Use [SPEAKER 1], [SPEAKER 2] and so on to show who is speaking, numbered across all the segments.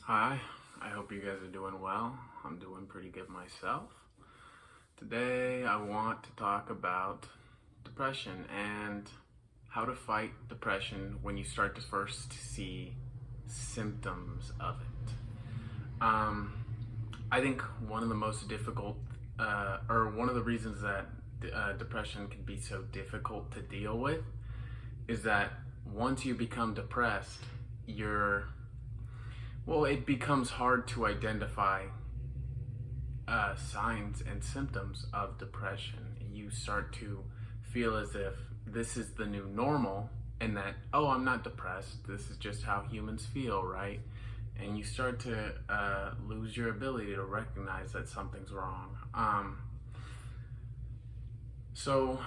[SPEAKER 1] Hi, I hope you guys are doing well. I'm doing pretty good myself. Today, I want to talk about depression and how to fight depression when you start to first see symptoms of it. Um, I think one of the most difficult, or one of the reasons that depression can be so difficult to deal with is that once you become depressed, it becomes hard to identify signs and symptoms of depression. You start to feel as if this is the new normal and that, oh, I'm not depressed. This is just how humans feel, right? And you start to lose your ability to recognize that something's wrong. So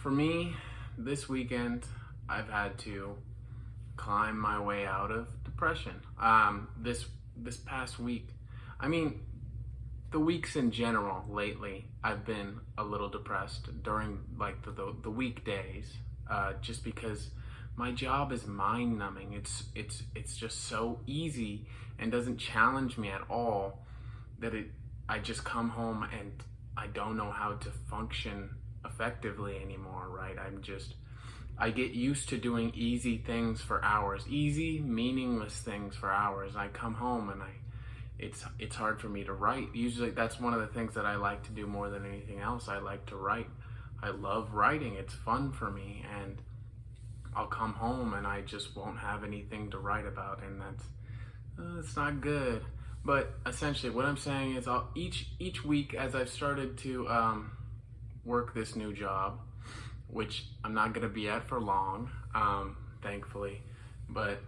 [SPEAKER 1] for me, this weekend, I've had to climb my way out of depression. This past week, I mean, the weeks in general lately, I've been a little depressed during like the weekdays, just because my job is mind numbing. It's just so easy and doesn't challenge me at all that I just come home and I don't know how to function effectively anymore, right? I get used to doing easy things for hours, easy, meaningless things for hours. I come home and it's hard for me to write. Usually that's one of the things that I like to do more than anything else. I like to write. I love writing. It's fun for me, and I'll come home and I just won't have anything to write about, and it's not good. But essentially what I'm saying is each week as I've started to work this new job, which I'm not gonna be at for long, thankfully. But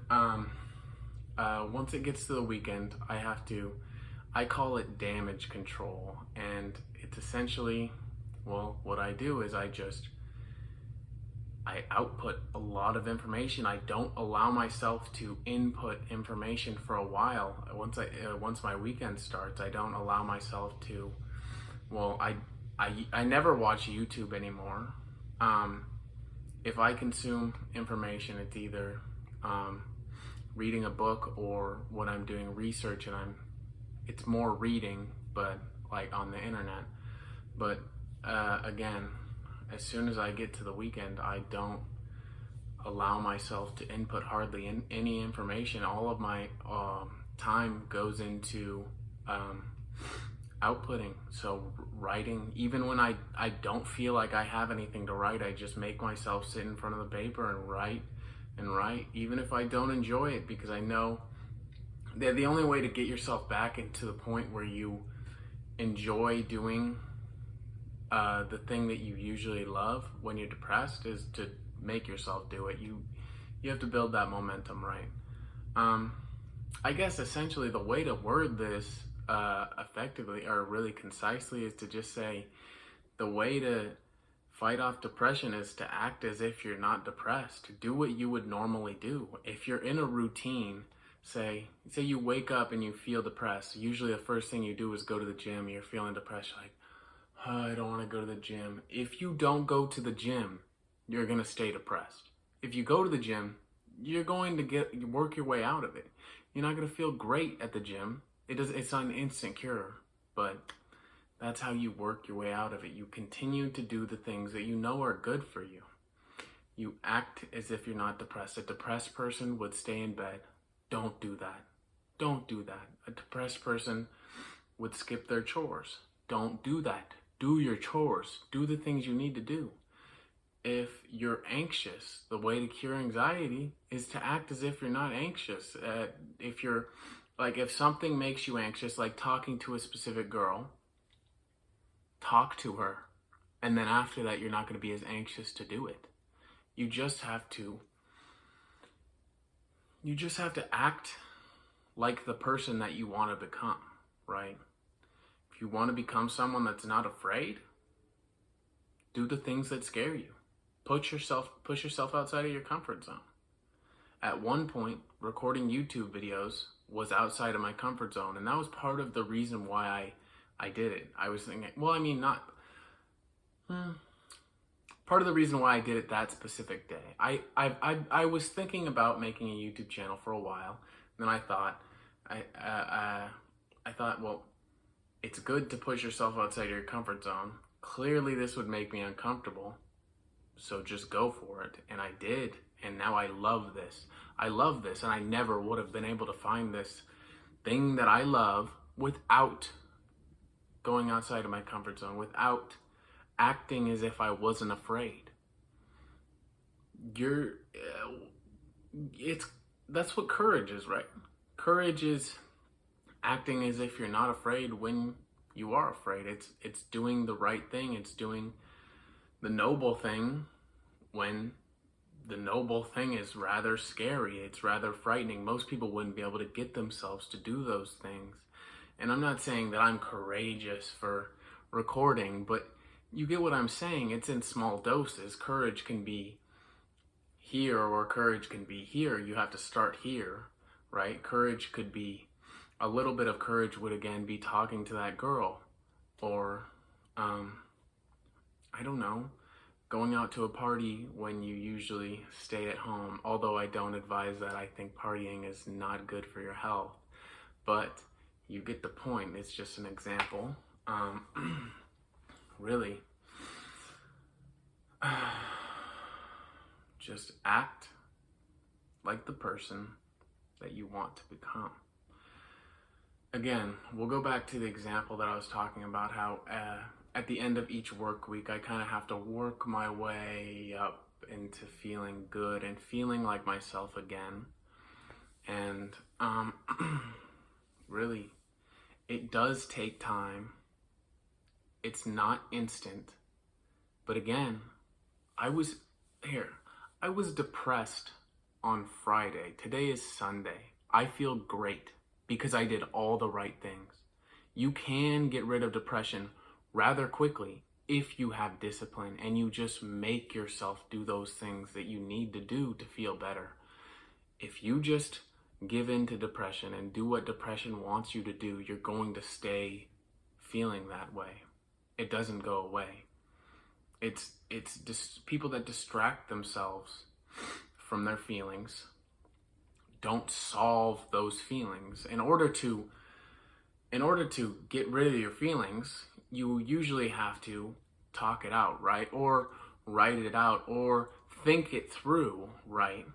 [SPEAKER 1] once it gets to the weekend, I call it damage control. And it's essentially, well, what I do is I output a lot of information. I don't allow myself to input information for a while. Once my weekend starts, I don't allow myself to, well, I never watch YouTube anymore. If I consume information, it's either reading a book or when I'm doing research, and it's more reading, but like on the internet. But again, as soon as I get to the weekend, I don't allow myself to input hardly any information. All of my time goes into outputting. So writing, even when I don't feel like I have anything to write, I just make myself sit in front of the paper and write, even if I don't enjoy it, because I know that the only way to get yourself back into the point where you enjoy doing the thing that you usually love when you're depressed is to make yourself do it. You have to build that momentum, right? I guess essentially the way to word this effectively or really concisely is to just say the way to fight off depression is to act as if you're not depressed. Do what you would normally do. If you're in a routine, say you wake up and you feel depressed, usually the first thing you do is go to the gym. You're feeling depressed, you're like, oh, I don't want to go to the gym. If you don't go to the gym, you're going to stay depressed. If you go to the gym, you're going to work your way out of it. You're not going to feel great at the gym. It's not an instant cure, but that's how you work your way out of it. You continue to do the things that you know are good for you. You act as if you're not depressed. A depressed person would stay in bed. Don't do that. Don't do that. A depressed person would skip their chores. Don't do that. Do your chores. Do the things you need to do. If you're anxious, the way to cure anxiety is to act as if you're not anxious. If something makes you anxious, like talking to a specific girl, talk to her. And then after that, you're not going to be as anxious to do it. You just have to act like the person that you want to become, right? If you want to become someone that's not afraid, do the things that scare you. Push yourself outside of your comfort zone. At one point, recording YouTube videos was outside of my comfort zone, and that was part of the reason why I did it. I was thinking, part of the reason why I did it that specific day. I was thinking about making a YouTube channel for a while. Then I thought, I thought, well, it's good to push yourself outside your comfort zone. Clearly this would make me uncomfortable, so just go for it. And I did, and now I love this. I love this, and I never would have been able to find this thing that I love without going outside of my comfort zone, without acting as if I wasn't afraid. That's what courage is, right? Courage is acting as if you're not afraid when you are afraid. It's doing the right thing. It's doing the noble thing when the noble thing is rather scary. It's rather frightening. Most people wouldn't be able to get themselves to do those things. And I'm not saying that I'm courageous for recording, but you get what I'm saying. It's in small doses. Courage can be here or courage can be here. You have to start here, right? Courage could be, a little bit of courage would again be talking to that girl, or I don't know, going out to a party when you usually stay at home. Although I don't advise that. I think partying is not good for your health, but you get the point. It's just an example. Really, just act like the person that you want to become. Again, we'll go back to the example that I was talking about, how at the end of each work week, I kind of have to work my way up into feeling good and feeling like myself again. And really, it does take time. It's not instant. But again, I was depressed on Friday. Today is Sunday. I feel great because I did all the right things. You can get rid of depression rather quickly if you have discipline and you just make yourself do those things that you need to do to feel better. If you just give in to depression and do what depression wants you to do, you're going to stay feeling that way. It doesn't go away. It's just people that distract themselves from their feelings don't solve those feelings. In order to get rid of your feelings, you usually have to talk it out, right? Or write it out or think it through, right?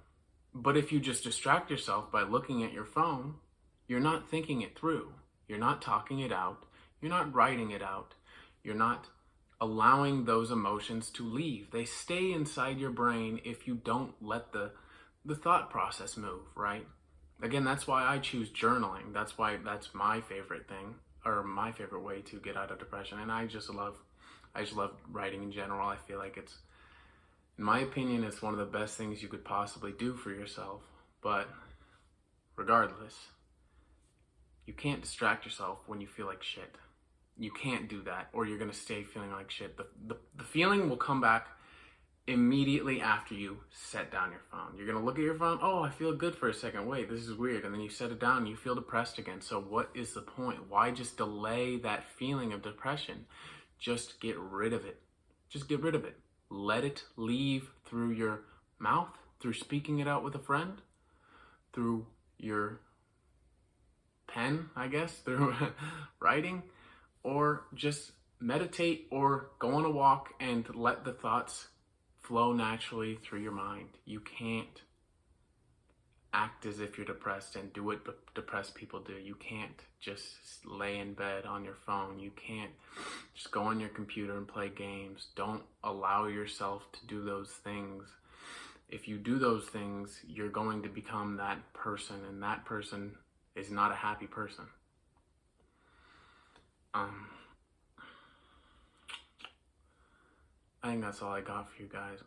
[SPEAKER 1] But if you just distract yourself by looking at your phone, you're not thinking it through. You're not talking it out. You're not writing it out. You're not allowing those emotions to leave. They stay inside your brain if you don't let the thought process move, right? Again, that's why I choose journaling. That's my favorite thing, or my favorite way to get out of depression. And I just love writing in general. I feel like it's, in my opinion, it's one of the best things you could possibly do for yourself. But regardless, you can't distract yourself when you feel like shit. You can't do that, or you're gonna stay feeling like shit. The feeling will come back immediately after you set down your phone. You're gonna look at your phone, oh, I feel good for a second, wait, this is weird, and then you set it down and you feel depressed again. So what is the point? Why just delay that feeling of depression? Just get rid of it. Just get rid of it. Let it leave through your mouth, through speaking it out with a friend, through your pen, I guess, through writing, or just meditate or go on a walk and let the thoughts flow naturally through your mind. You can't act as if you're depressed and do what depressed people do. You can't just lay in bed on your phone. You can't just go on your computer and play games. Don't allow yourself to do those things. If you do those things, you're going to become that person, and that person is not a happy person. I think that's all I got for you guys.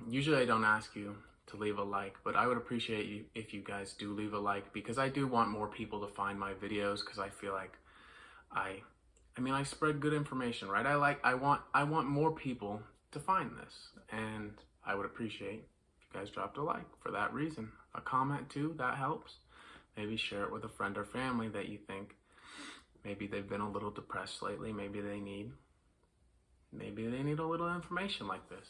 [SPEAKER 1] Usually I don't ask you to leave a like, but I would appreciate you if you guys do leave a like, because I do want more people to find my videos, because I feel like I spread good information, right? I want more people to find this, and I would appreciate if you guys dropped a like for that reason. A comment too, that helps. Maybe share it with a friend or family that you think maybe they've been a little depressed lately. Maybe they need a little information like this.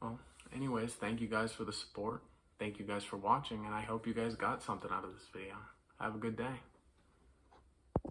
[SPEAKER 1] Well, anyways, thank you guys for the support. Thank you guys for watching, and I hope you guys got something out of this video. Have a good day.